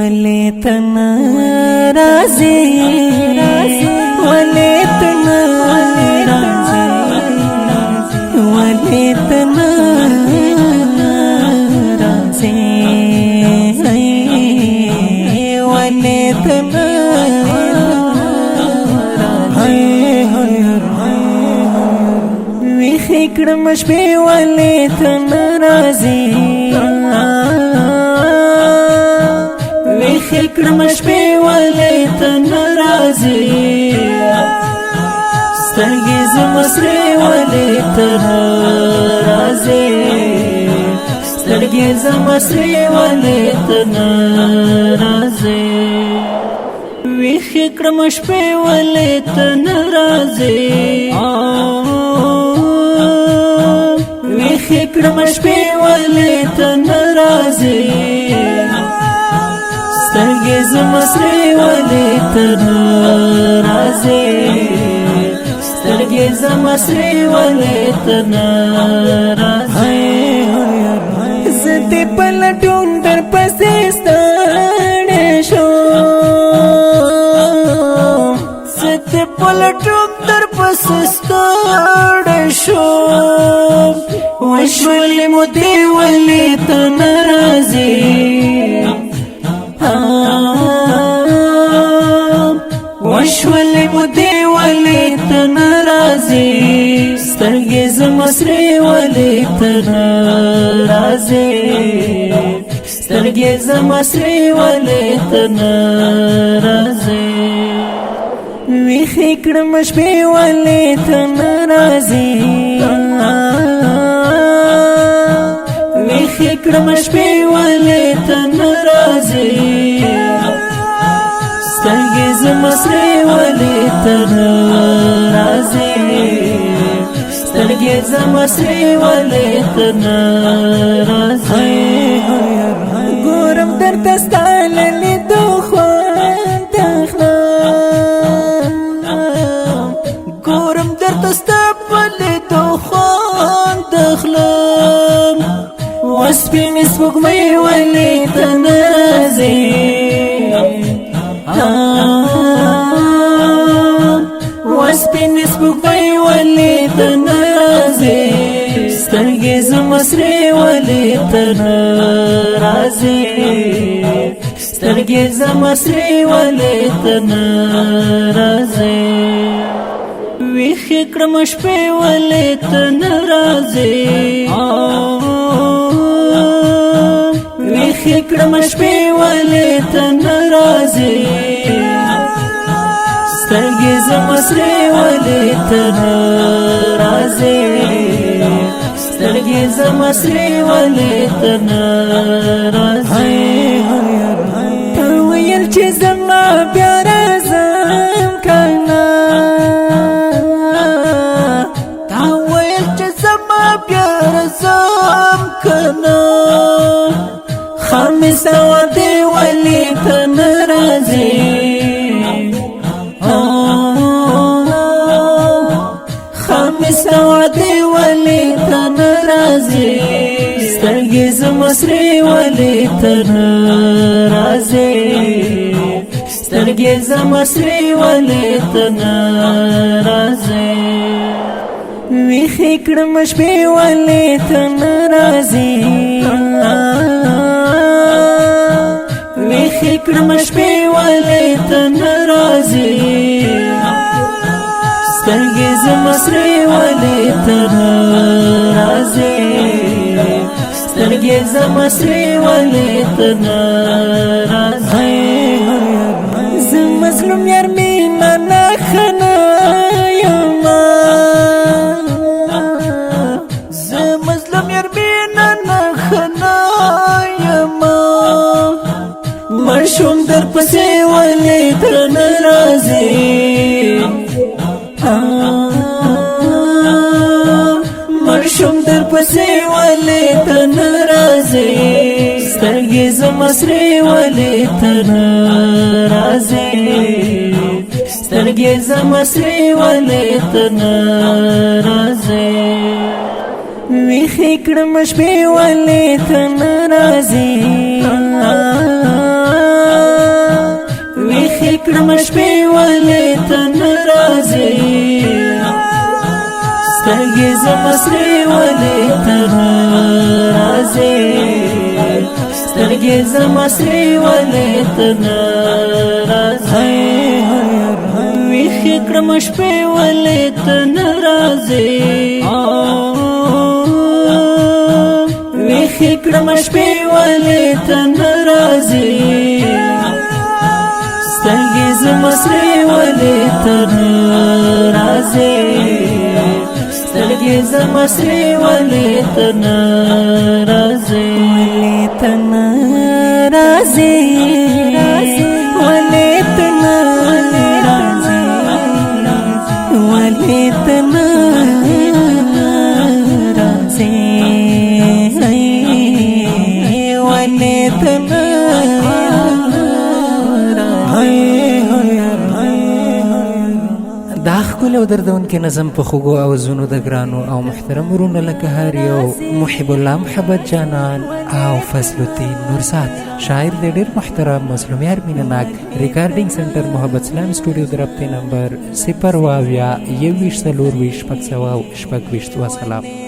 وليتنا رازي وليتنا رازي وليتنا رازي وليتنا ويخي كرمش بي وليتنا رازي ويخي كرمش بي وليتنا رازي سترگی زمسری وليتنا رازي سترگی زمسری وليتنا رازي ويخي كرمش بي وليتنا رازي ويخي كرمش بي وليتنا رازي سترگی زمسری وليتنا رازي سترگی زمسری وليتنا رازي زدی پلٹون در پسې ستړی شوم زدی پلټون در پسې ستړی شوم وشولې مو دې وليتنا رازي وشولې مو دې وليتنا رازي سترګې زمسری وليتنا رازي سترګې زمسری وليتنا رازي ويخي كرمش بي وليتنا رازي ويخي كرمش بي وليتنا رازي سترگی زمسری وليتنا رازي سترگی زمسری وليتنا رازي گورم در تستال لیدو خوان دخلم گورم در تستال لیدو خوان دخلم واسبين اسمك مي وليتنا رازي واسبين اسمك بي وليتنا رازي سترگی زمسری وليتنا رازي سترگی زمسری وليتنا رازي ويخي كرمش بي وليتنا رازي ويخي كرمش بي وليتنا رازي سترگی زمسری وليتنا رازي سترگی زمسری وليتنا رازي تويل چه زما بیا رازم کنا تويل چه زما بیا رازم کنا خامس ودي وليتنا رازي سوادي وليتنا رازي سترگی زمسری وليتنا رازي سترگی زمسری وليتنا رازي ويخي كرمش بي وليتنا رازي ويخي كرمش بي وليتنا رازي سترگی زمسری وليتنا رازي سترگی زمسری وليتنا رازي زمظلوم یار مینا نخنا یما زمظلوم یار مینا نخنا یما مرشوم در پسې وليتنا رازي مرشوم در پسې وليتنا رازي سترگی زمسری وليتنا رازي سترگی زمسری وليتنا رازي ويخي كرمش بي وليتنا رازي کړم شپې ولې ته نه راځې سترګې زما سرې ولې ته نه راځې سترګې زما سرې ولې ته نه راځې ویښې کړم شپې ولې ته نه راځې ویښې کړم شپې ولې ته نه راځې سترګې زما سرې ولې ته نه راځې سترګې زما سرې ولې ته نه راځې ولې ته نه راځې ولې ته نه راځې ولې ته نه راځې ولې ته نه دا ښکلی او دردونکی نظم په خوږو اوازونو د ګرانو او محترم ورونو لکه هر یو محب الله محبت جانان او فضل الدین نورزاد شاعر د ډېر محترم مظلوم یار مینه ناک ریکارډینګ سنټر محبت اسلام سټوډیو د رابطې نمبر 0 20 24 6 وسلام